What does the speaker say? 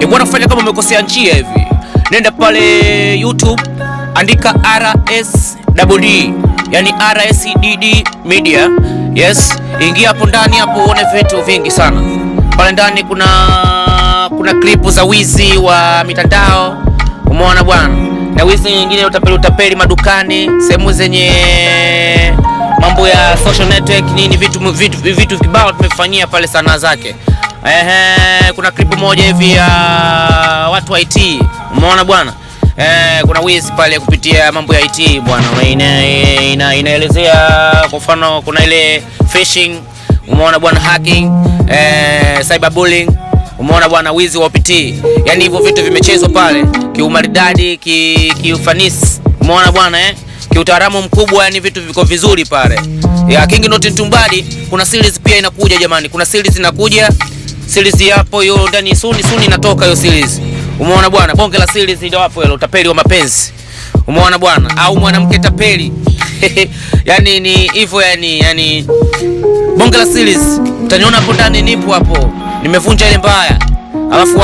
Bwana, fanya kama umekosea njia hivi. Nenda pale YouTube, andika RSDD, yani RSDD Media. Yes, ingia hapo ndani hapo uone vitu vingi sana. Pale ndani kuna klipu za wizi wa mitandao. Umeona bwana? Na wizi nyingine utapeli madukani, sehemu zenye mambo ya social network nini, vitu kibao tumefanyia pale sana zake. Kuna klipu moja hivi ya watu wa IT. Umeona bwana? Kuna wizi pale kupitia mambo ya IT bwana. Inaelezea kwa mfano kuna ile phishing, umeona bwana, hacking, cyberbullying, umeona bwana, wizi wa OPT. Yaani hivyo vitu vimechezwa pale kiumaridadi, kiufanisi. Umeona bwana kiutaalamu mkubwa, yani vitu viko vizuri pale. Ya King Not Ntumbadi kuna series pia inakuja jamani. Kuna series inakuja. Series hapo hiyo ndani suni inatoka hiyo series. Umeona bwana, bonge la series ndio hapo ile utapeli wa mapenzi. Umeona bwana, au mwanamke tapeli. Yani ni hivyo yani bonge la series. Utaniona hapo ndani nipo hapo. Nimevunja ile mbaya. Alafu